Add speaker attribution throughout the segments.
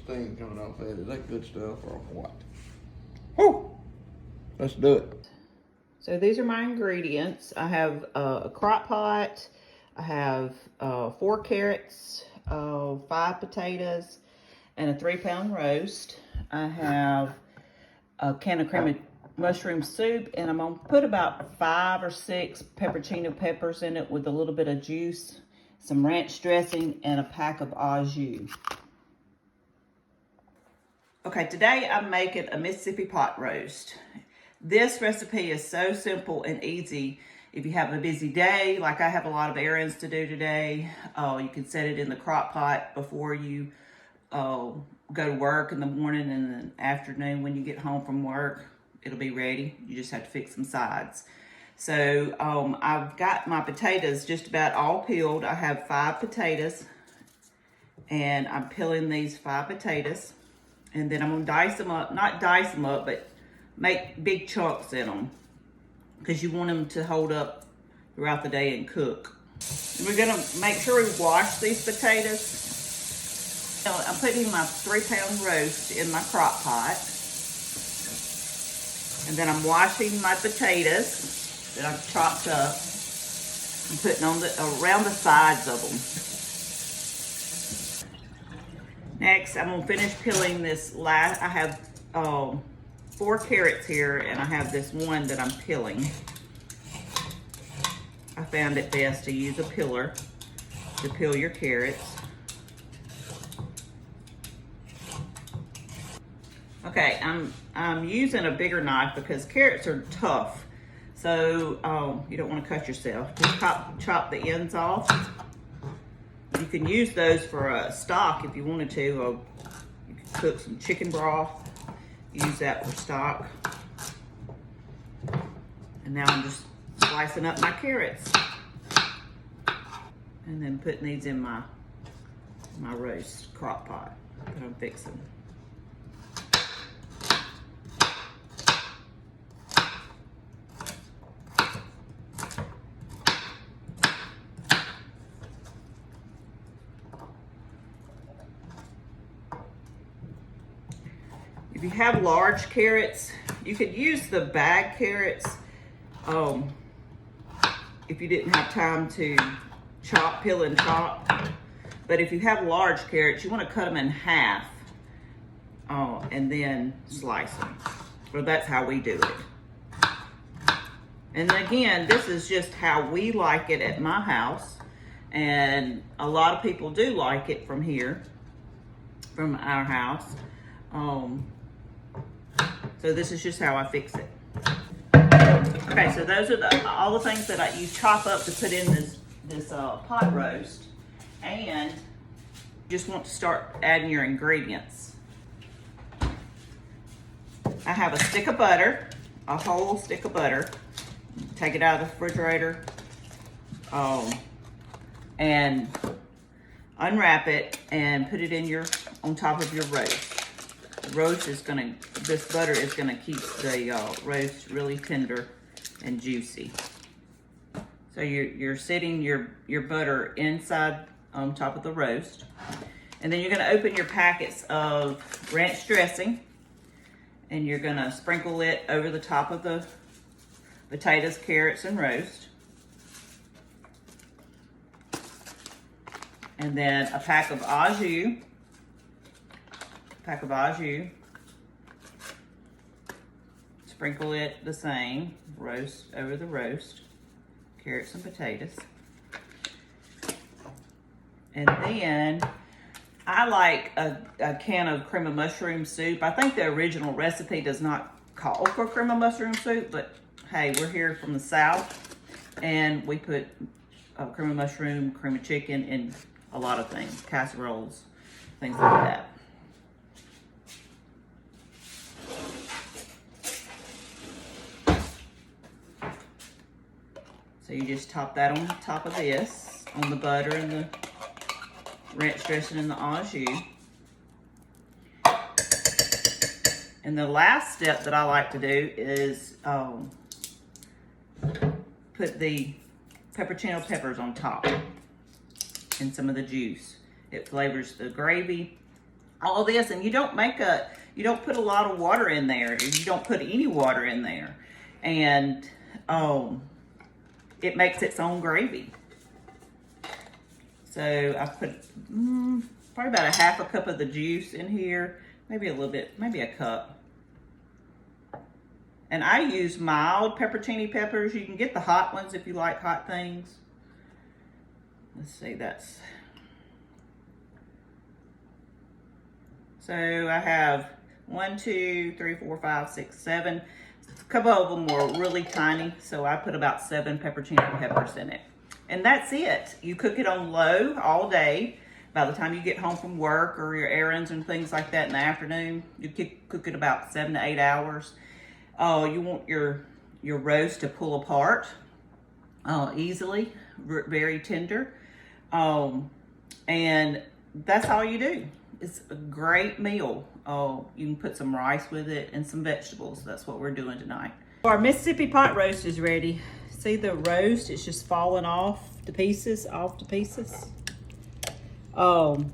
Speaker 1: steam coming off that. Is that good stuff or what? Whew! Let's do it.
Speaker 2: So these are my ingredients. I have a crock pot. I have 4 carrots, 5 potatoes, and a 3-pound roast. I have a can of cream of mushroom soup, and I'm gonna put about 5 or 6 peppercino peppers in it with a little bit of juice, some ranch dressing, and a pack of au jus. Okay, today I'm making a Mississippi pot roast. This recipe is so simple and easy. If you have a busy day, like I have a lot of errands to do today, you can set it in the crock pot before you go to work in the morning, and in the afternoon when you get home from work, it'll be ready. You just have to fix some sides. So I've got my potatoes just about all peeled. I have 5 potatoes, and I'm peeling these 5 potatoes. And then I'm gonna dice them up, not dice them up, but make big chunks in them, because you want them to hold up throughout the day and cook. And we're gonna make sure we wash these potatoes. I'm putting my 3-pound roast in my crock pot. And then I'm washing my potatoes that I've chopped up and putting on around the sides of them. Next, I'm gonna finish peeling this last. I have 4 carrots here, and I have this one that I'm peeling. I found it best to use a peeler to peel your carrots. Okay, I'm using a bigger knife because carrots are tough, so you don't want to cut yourself. Just chop the ends off. You can use those for a stock if you wanted to. You can cook some chicken broth, use that for stock. And now I'm just slicing up my carrots and then putting these in my roast crock pot that I'm fixing. If you have large carrots, you could use the bag carrots if you didn't have time to peel and chop. But if you have large carrots, you want to cut them in half and then slice them. Or that's how we do it. And again, this is just how we like it at my house. And a lot of people do like it from here, from our house. So this is just how I fix it. Okay, so those are all the things that you chop up to put in this pot roast. And you just want to start adding your ingredients. I have a stick of butter, a whole stick of butter. Take it out of the refrigerator and unwrap it and put it on top of your roast. This butter is gonna keep the roast really tender and juicy. So you're setting your butter inside on top of the roast. And then you're gonna open your packets of ranch dressing, and you're gonna sprinkle it over the top of the potatoes, carrots, and roast. And then a pack of au jus. Sprinkle it the same, roast over the roast, carrots and potatoes. And then I like a can of cream of mushroom soup. I think the original recipe does not call for cream of mushroom soup, but hey, we're here from the South, and we put cream of mushroom, cream of chicken in a lot of things, casseroles, things like that. So you just top that on top of this, on the butter and the ranch dressing and the au jus. And the last step that I like to do is put the peppercino peppers on top and some of the juice. It flavors the gravy all this, and you don't put a lot of water in there. You don't put any water in there. And it makes its own gravy. So I put probably about a half a cup of the juice in here, maybe a little bit, maybe a cup. And I use mild pepperoni peppers. You can get the hot ones if you like hot things. Let's see, so I have 1, 2, 3, 4, 5, 6, 7. A couple of them were really tiny, so I put about 7 pepperoni peppers in it. And that's it. You cook it on low all day. By the time you get home from work or your errands and things like that in the afternoon, you cook it about 7 to 8 hours. You want your roast to pull apart easily, very tender. And that's all you do. It's a great meal. You can put some rice with it and some vegetables. That's what we're doing tonight. Our Mississippi pot roast is ready. See the roast? It's just falling off to pieces. And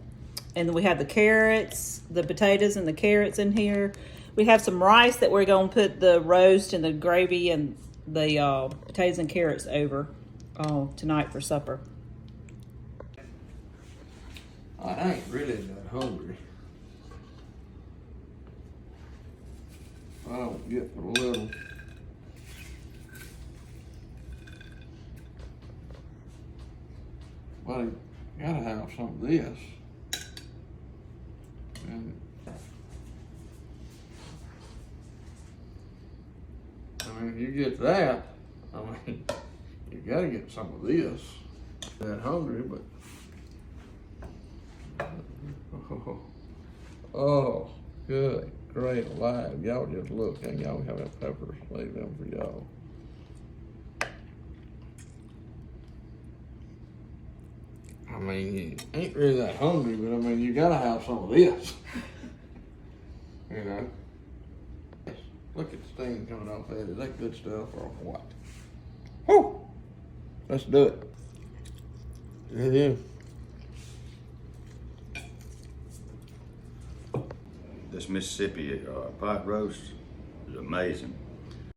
Speaker 2: then we have the carrots, the potatoes and the carrots in here. We have some rice that we're going to put the roast and the gravy and the potatoes and carrots over tonight for supper.
Speaker 1: I ain't really that hungry. I don't get but a little. But you gotta have some of this. And I mean, you get that, I mean, you gotta get some of this. That hungry, but oh, good, great, alive. Y'all just look, and y'all have that peppers. Leave them for y'all. I mean, you ain't really that hungry, but I mean, you gotta have some of this. You know? Look at the steam coming off that. Is that good stuff or what? Whew! Let's do it. It is.
Speaker 3: This Mississippi pot roast is amazing.